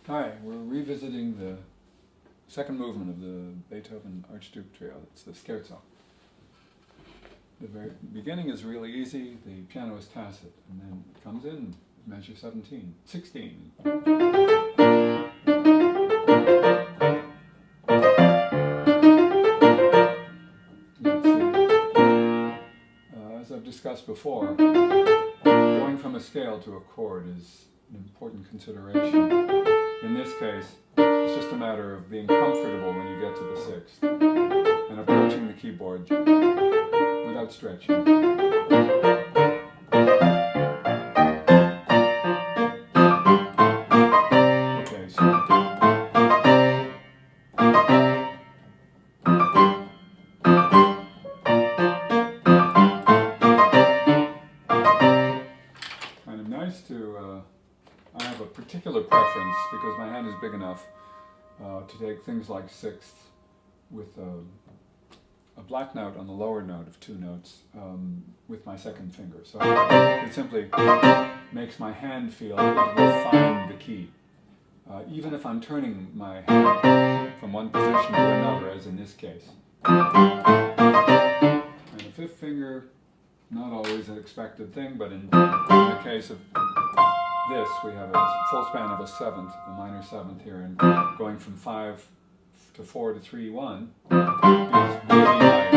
Hi, we're revisiting the second movement of the Beethoven Archduke Trio. It's the scherzo. The very beginning is really easy, the piano is tacit, and then it comes in measure 17, 16. Let's see. As I've discussed before, going from a scale to a chord is an important consideration. In this case, it's just a matter of being comfortable when you get to the sixth and approaching the keyboard without stretching. Okay, so kind of nice to I have a particular preference because my hand is big enough to take things like sixths with a black note on the lower note of two notes with my second finger. So it simply makes my hand feel it will find the key. Even if I'm turning my hand from one position to another, as in this case. And the fifth finger, not always an expected thing, but in the case of this, we have a full span of a seventh, a minor seventh here, and going from 5 to 4 to 3, 1 is really nice.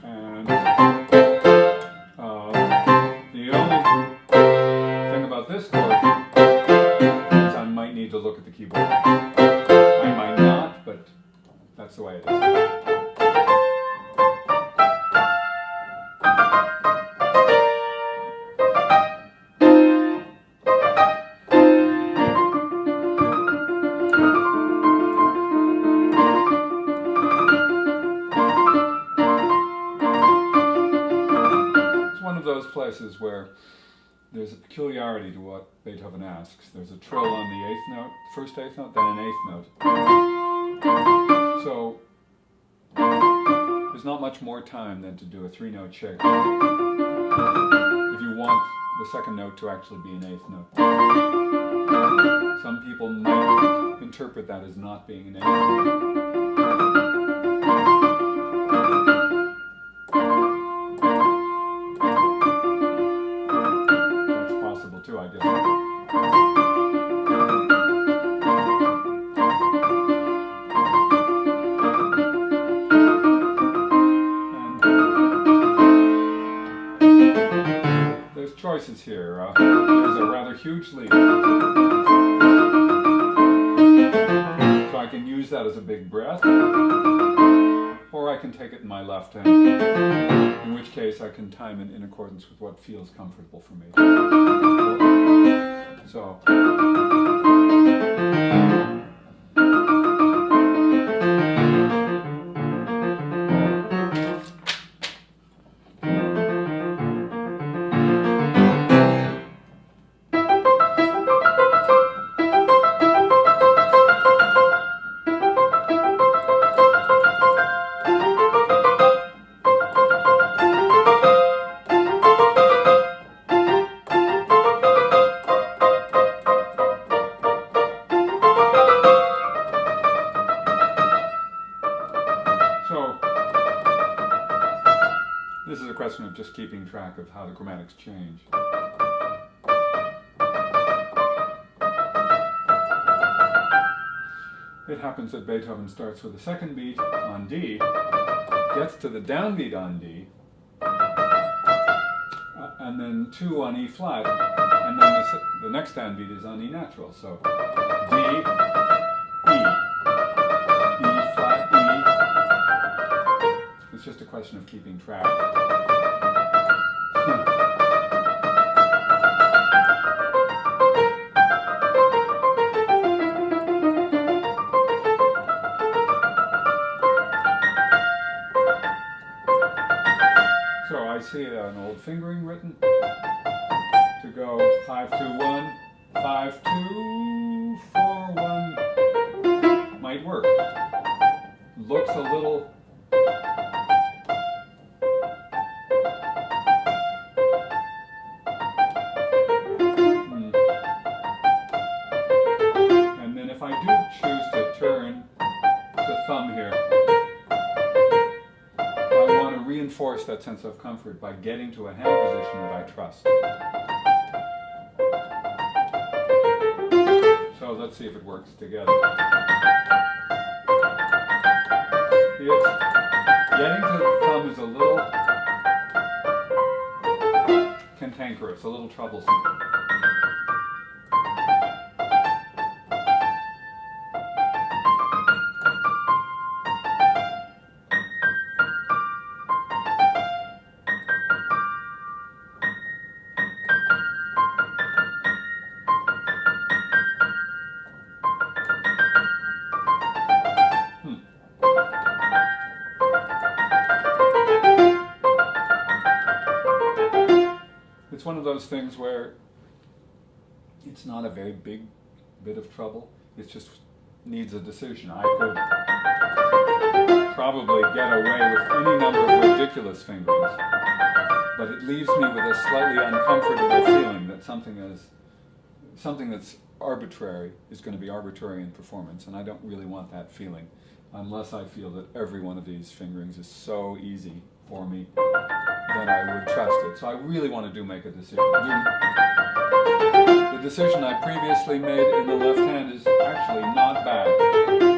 And the only thing about this chord is I might need to look at the keyboard. I might not, but that's the way it is. Those places where there's a peculiarity to what Beethoven asks. There's a trill on the eighth note, first eighth note, then an eighth note. So there's not much more time than to do a 3-note shape if you want the second note to actually be an eighth note. Some people might interpret that as not being an eighth note. Too, I guess. And there's choices here. There's a rather huge lead, so I can use that as a big breath, or I can take it in my left hand, in which case I can time it in accordance with what feels comfortable for me. So, this is a question of just keeping track of how the chromatics change. It happens that Beethoven starts with a second beat on D, gets to the downbeat on D, and then 2 on E flat, and then the next downbeat is on E natural. So D, E, E flat, E. It's just a question of keeping track. So I see an old fingering written to go 5, 2, 1, 5, 2, 4, 1. Might work. Looks a little thumb here, I want to reinforce that sense of comfort by getting to a hand position that I trust. So let's see if it works together. Getting to the thumb is a little cantankerous, a little troublesome. It's one of those things where it's not a very big bit of trouble. It just needs a decision. I could probably get away with any number of ridiculous fingerings, but it leaves me with a slightly uncomfortable feeling that something that's arbitrary is going to be arbitrary in performance, and I don't really want that feeling unless I feel that every one of these fingerings is so easy for me that I would trust it. So I really want to make a decision. The decision I previously made in the left hand is actually not bad.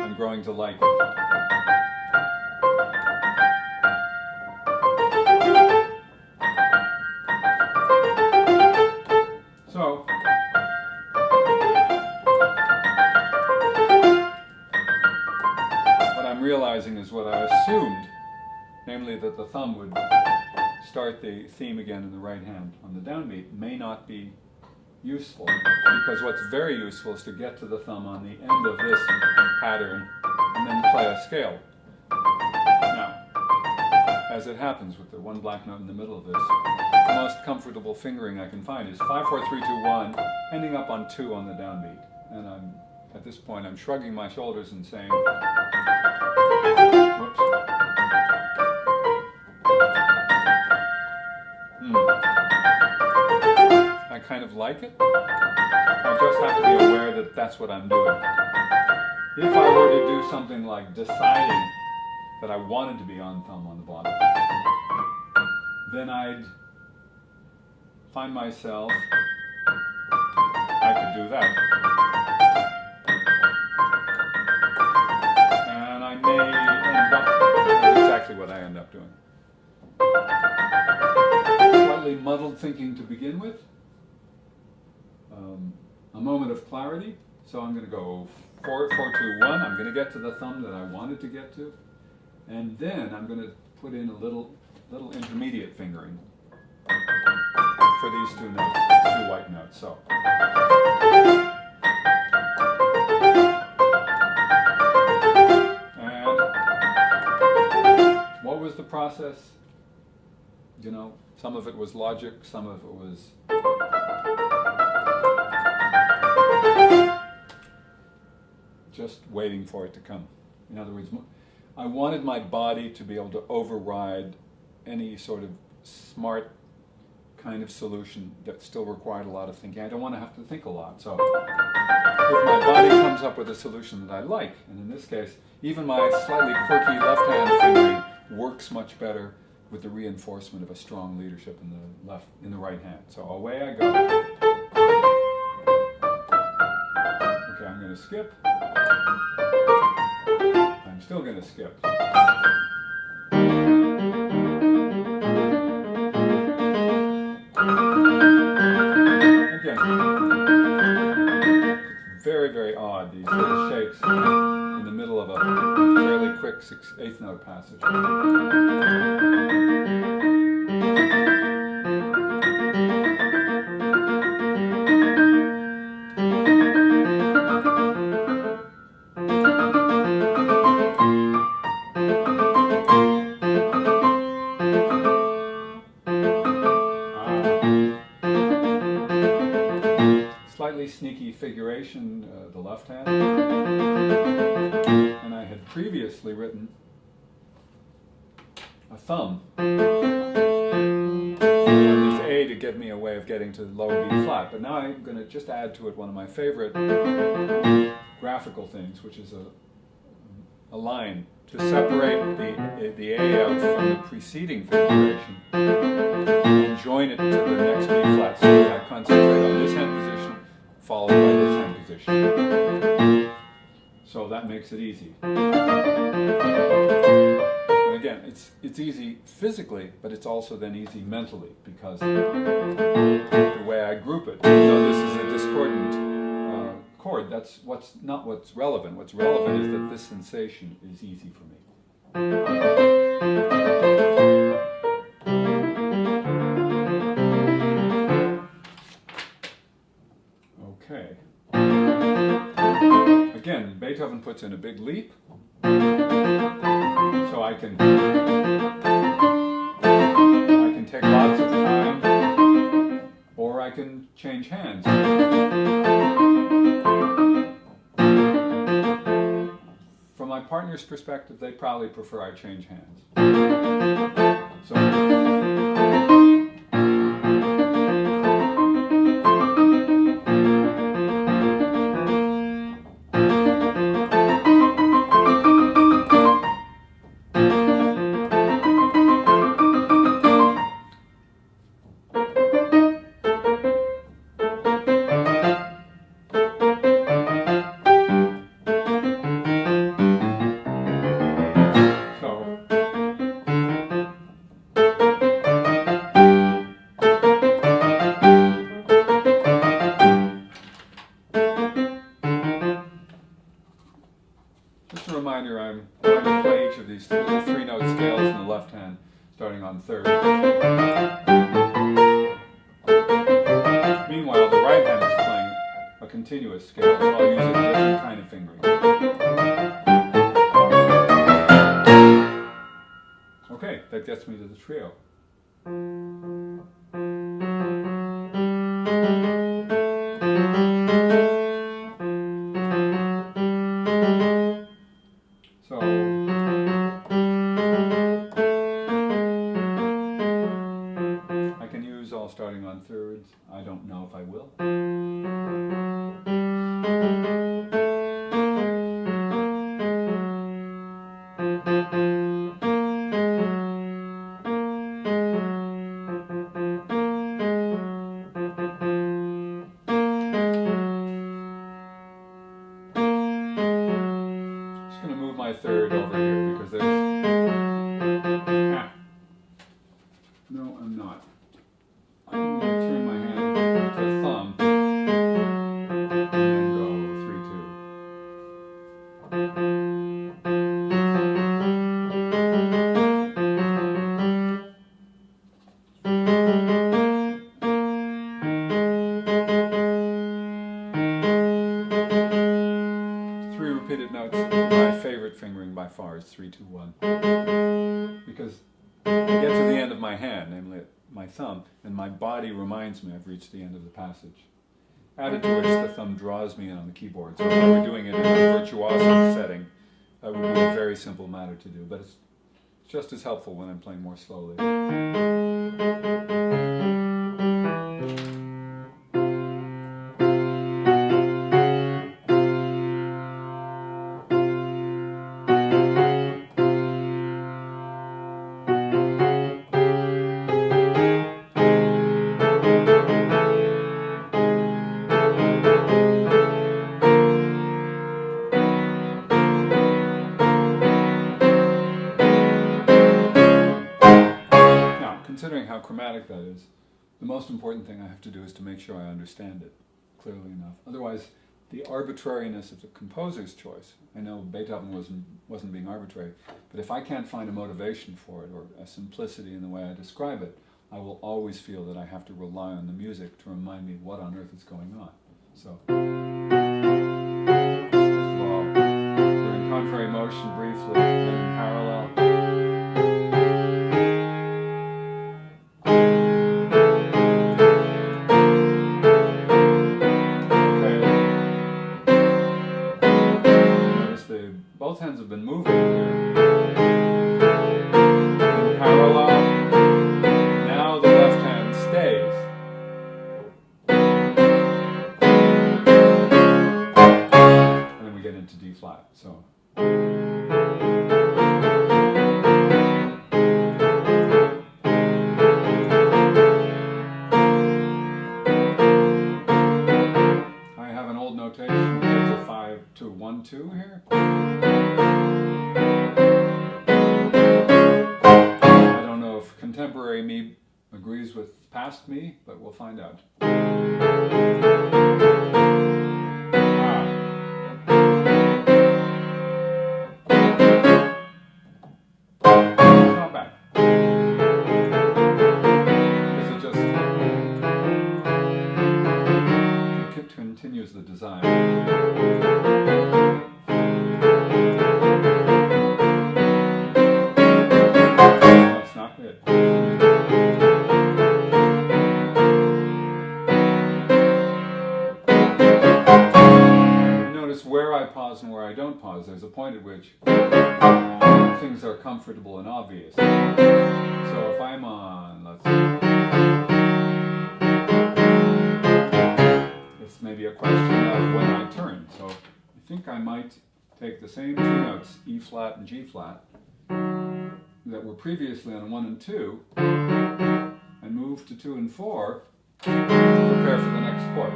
I'm growing to like it. So, what I'm realizing is what I assumed, namely that the thumb would start the theme again in the right hand on the downbeat, may not be useful, because what's very useful is to get to the thumb on the end of this pattern and then play a scale. Now, as it happens with the one black note in the middle of this, the most comfortable fingering I can find is 5, 4, 3, 2, 1, ending up on 2 on the downbeat. And at this point I'm shrugging my shoulders and saying, whoops. I kind of like it. I just have to be aware that that's what I'm doing. If I were to do something like deciding that I wanted to be on thumb on the bottom, then I'd find myself, I could do that. And I may end up, that's exactly what I end up doing. Slightly muddled thinking to begin with. A moment of clarity. So I'm going to go 4, 4, 2, 1. I'm going to get to the thumb that I wanted to get to. And then I'm going to put in a little intermediate fingering for these 2 notes, these 2 white notes. So. And what was the process? You know, some of it was logic, some of it was just waiting for it to come. In other words, I wanted my body to be able to override any sort of smart kind of solution that still required a lot of thinking. I don't want to have to think a lot. So if my body comes up with a solution that I like, and in this case, even my slightly quirky left-hand fingering works much better with the reinforcement of a strong leadership in the right hand. So away I go. Okay, I'm going to skip. I'm still going to skip. Again, it's very, very odd, these little shakes in the middle of a fairly quick 8th note passage. Slightly sneaky figuration, the left hand. And I had previously written a thumb. And this A to give me a way of getting to low B flat. But now I'm going to just add to it one of my favorite graphical things, which is a line to separate the A out from the preceding figuration and join it to the next B flat. So I concentrate on this hand position followed by this hand position. So that makes it easy. And again, it's easy physically, but it's also then easy mentally because the way I group it, even though this is a discordant chord, that's not what's relevant. What's relevant is that this sensation is easy for me. Okay. Again, Beethoven puts in a big leap, so I can take lots of time, or I can change hands. From my partner's perspective, they probably prefer I change hands. So, just a reminder, I'm going to play each of these little three-note scales in the left hand, starting on third. Meanwhile, the right hand is playing a continuous scale, so I'll use a different kind of fingering. Okay, that gets me to the trio. Starting on thirds. I don't know if I will. Just going to move my third over here because there's... No, I'm not. I'm going to turn my hand to thumb and then go 3-2. 3 repeated notes. My favorite fingering by far is 3-2-1 because I get to the end of my hand, namely my thumb, and my body reminds me I've reached the end of the passage. Added to which the thumb draws me in on the keyboard. So if I were doing it in a virtuoso setting, that would be a very simple matter to do, but it's just as helpful when I'm playing more slowly. Considering how chromatic that is, the most important thing I have to do is to make sure I understand it clearly enough. Otherwise, the arbitrariness of the composer's choice, I know Beethoven wasn't being arbitrary, but if I can't find a motivation for it or a simplicity in the way I describe it, I will always feel that I have to rely on the music to remind me what on earth is going on. So, first of all, we're in contrary motion briefly, then in parallel. Both hands have been moving here. In parallel. Now the left hand stays. And then we get into D flat. So. 1-2 here. I don't know if contemporary me agrees with past me, but we'll find out. Not bad. Because it just continues the design. That's not good. Notice where I pause and where I don't pause. There's a point at which things are comfortable and obvious. So if I'm on, let's see, it's maybe a question of when I turn. So I think I might take the same two notes, E flat and G flat, that were previously on 1 and 2, and move to 2 and 4 to prepare for the next chord.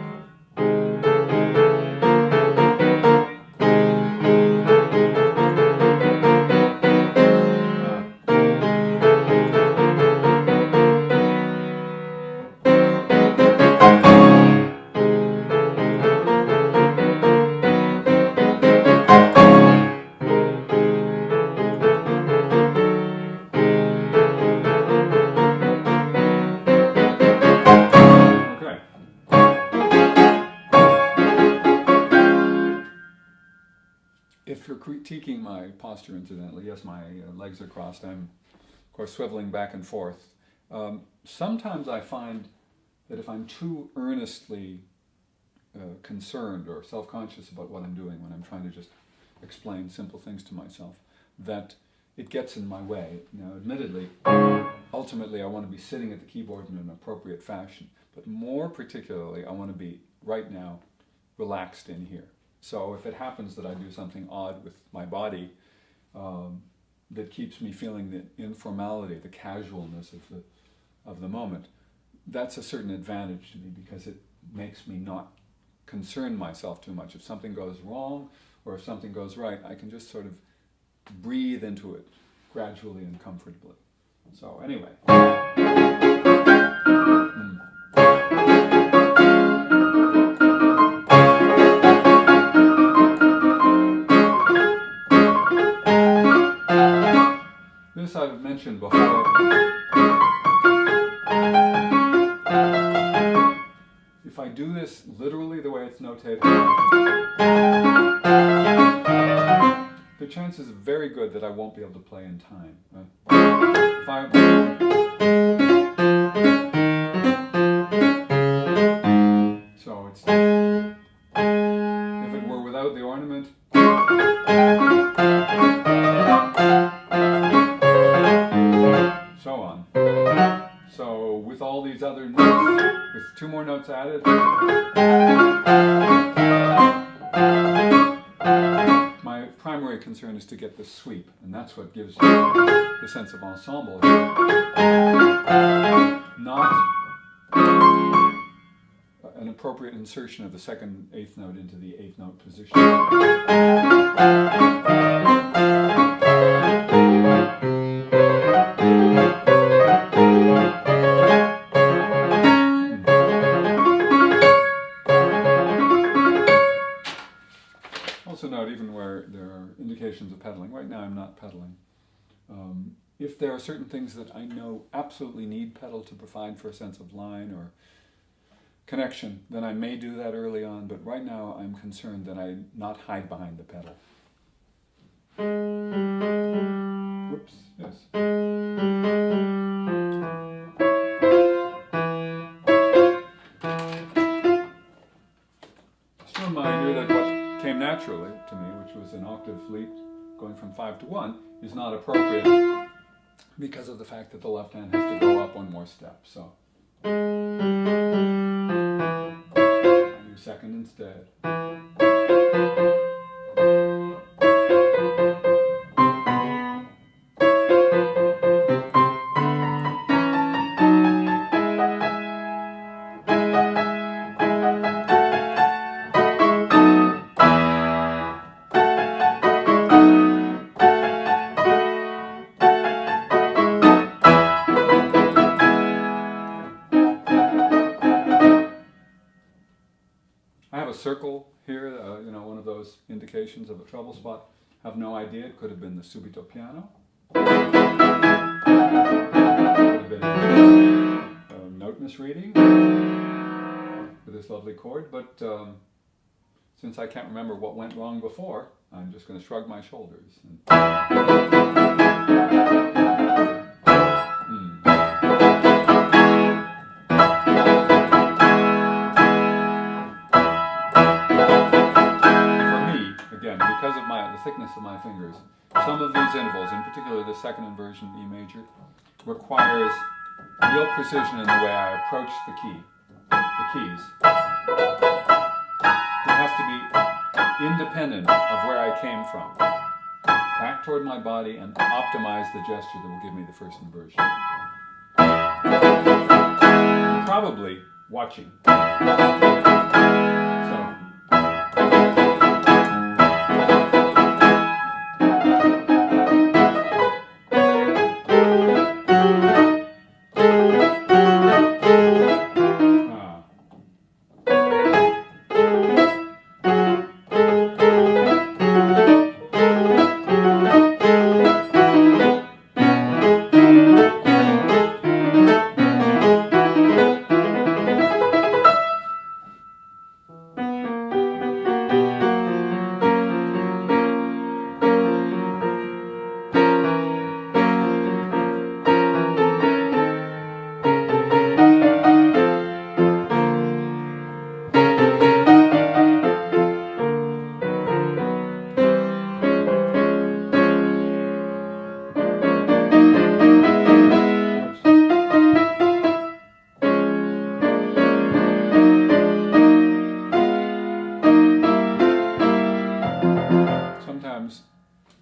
If you're critiquing my posture, incidentally, yes, my legs are crossed. I'm, of course, swiveling back and forth. Sometimes I find that if I'm too earnestly concerned or self-conscious about what I'm doing when I'm trying to just explain simple things to myself, that it gets in my way. Now, admittedly, ultimately I want to be sitting at the keyboard in an appropriate fashion, but more particularly I want to be, right now, relaxed in here. So if it happens that I do something odd with my body that keeps me feeling the informality, the casualness of the moment, that's a certain advantage to me because it makes me not concern myself too much. If something goes wrong or if something goes right, I can just sort of breathe into it gradually and comfortably. So anyway. This I've mentioned before. If I do this literally the way it's notated, the chances are very good that I won't be able to play in time. So it's, if it were without the ornament, so on. So with all these other notes, with 2 more notes added, my primary concern is to get the sweep, and that's what gives you the sense of ensemble here. Not an appropriate insertion of the second 8th note into the 8th note position. Also note, even where there are indications of pedaling, right now I'm not pedaling. If there are certain things that I know absolutely need pedal to provide for a sense of line or connection, then I may do that early on, but right now I'm concerned that I not hide behind the pedal. Whoops, yes. Just a reminder that what came naturally to me, which was an octave leap going from 5 to 1, is not appropriate because of the fact that the left hand has to go up 1 more step. So I do second instead. a circle here, you know, one of those indications of a treble spot. Have no idea. It could have been the subito piano. Could have been a note misreading with this lovely chord. But since I can't remember what went wrong before, I'm just going to shrug my shoulders. Because of the thickness of my fingers, some of these intervals, in particular the second inversion E major, requires real precision in the way I approach the keys. It has to be independent of where I came from. Back toward my body and optimize the gesture that will give me the first inversion. You're probably watching.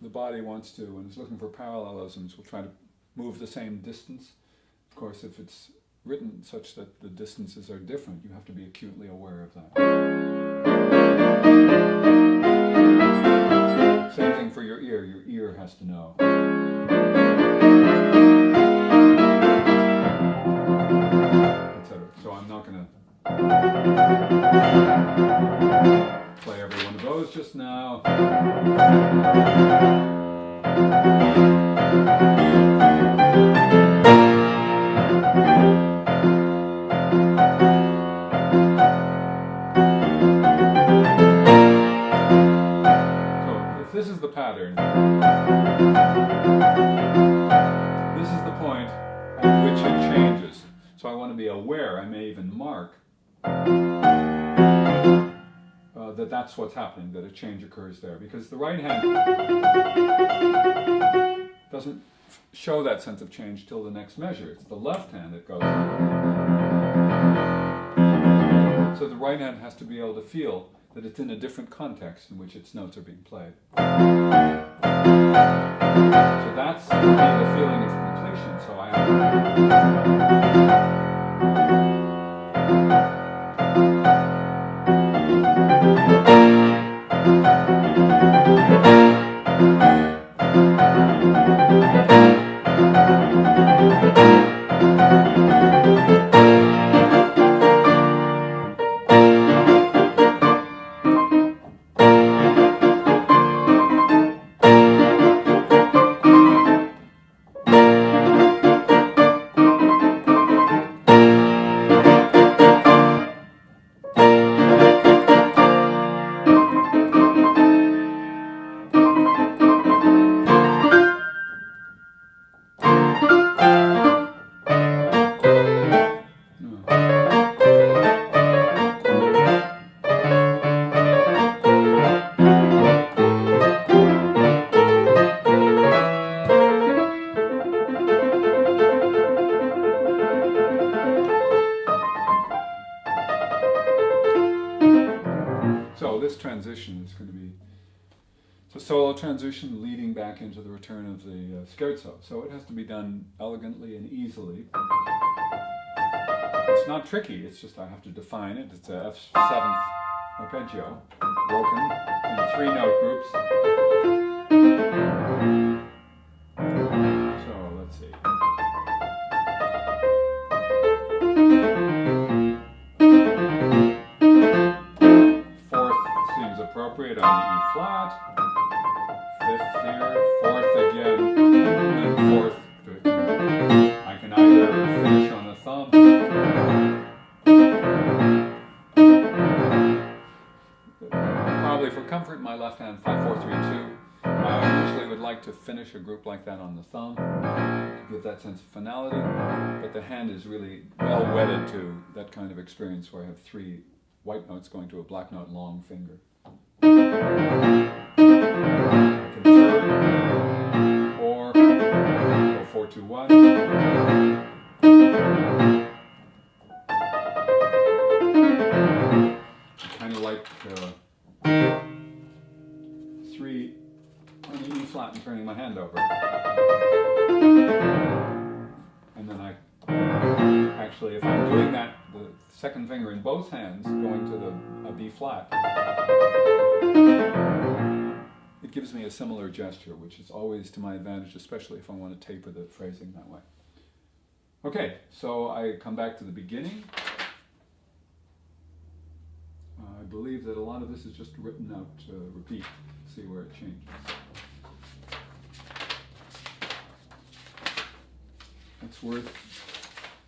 The body wants to, and is looking for parallelisms, will try to move the same distance. Of course, if it's written such that the distances are different, you have to be acutely aware of that. Same thing for your ear. Your ear has to know. Etc. So I'm not going to play every one of those just now. So if this is the pattern, this is the point at which it changes. So I want to be aware, I may even mark that that's what's happening, that a change occurs there. Because the right hand doesn't show that sense of change till the next measure. It's the left hand that goes. So the right hand has to be able to feel that it's in a different context in which its notes are being played. So that's for me the feeling of completion. So I this transition is going to be it's a solo transition leading back into the return of the scherzo. So it has to be done elegantly and easily. It's not tricky, it's just I have to define it. It's a F7th arpeggio, broken in 3 note groups. So let's see. concentrate on the E flat, fifth here, fourth again, and fourth. I can either finish on the thumb, probably for comfort in my left hand, 5, 4, 3, 2. I usually would like to finish a group like that on the thumb to give that sense of finality, but the hand is really well wedded to that kind of experience where I have 3 white notes going to a black note long finger. I can turn or go 4, 2, 1. Kind of like 3 on the E flat and turning my hand over. And then actually, if I'm doing that, the second finger in both hands going to a B flat, it gives me a similar gesture, which is always to my advantage, especially if I want to taper the phrasing that way. Okay, so I come back to the beginning. I believe that a lot of this is just written out to repeat, see where it changes. It's worth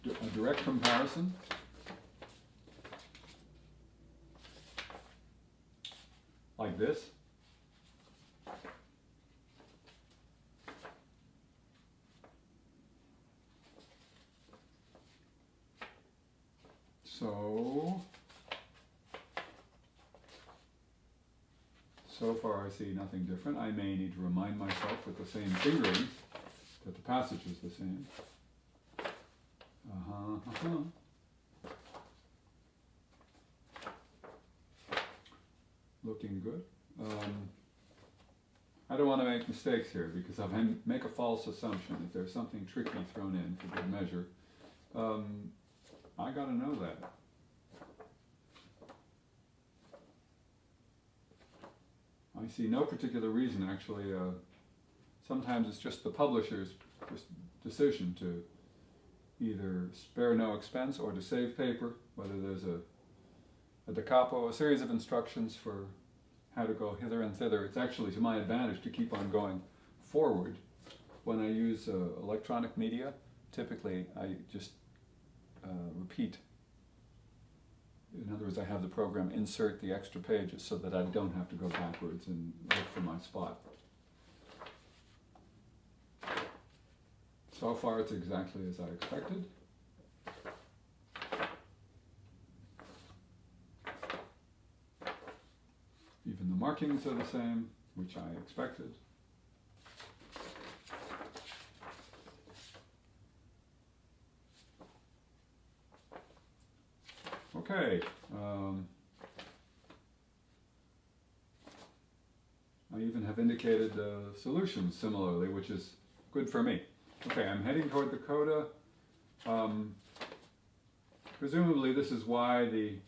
a direct comparison. Like this. So far I see nothing different. I may need to remind myself with the same fingering that the passage is the same. Looking good. I don't want to make mistakes here because if I make a false assumption that there's something tricky thrown in for good measure, I got to know that. I see no particular reason, actually. Sometimes it's just the publisher's decision to either spare no expense or to save paper, whether there's a da capo, a series of instructions for how to go hither and thither. It's actually to my advantage to keep on going forward. When I use electronic media, typically I just repeat. In other words, I have the program insert the extra pages so that I don't have to go backwards and look for my spot. So far it's exactly as I expected. Even the markings are the same, which I expected. Okay. I even have indicated solutions similarly, which is good for me. Okay, I'm heading toward the coda. Presumably this is why the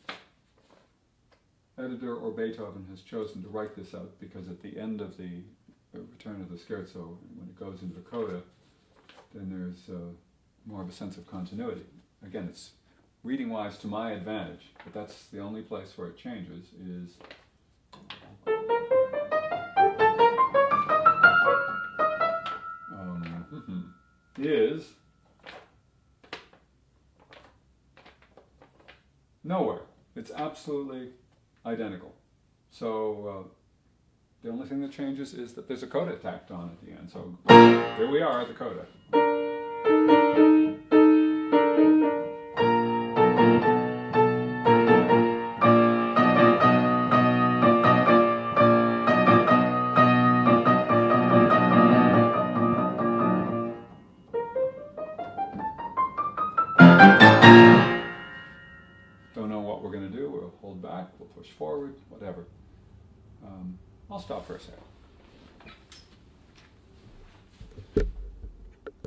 editor or Beethoven has chosen to write this out, because at the end of the return of the scherzo, when it goes into the coda, then there's more of a sense of continuity. Again, it's reading-wise to my advantage, but that's the only place where it changes is nowhere. It's absolutely identical. So the only thing that changes is that there's a coda tacked on at the end. So here we are at the coda. Don't know what we're going to do. We'll hold back, we'll push forward, whatever. I'll stop for a second.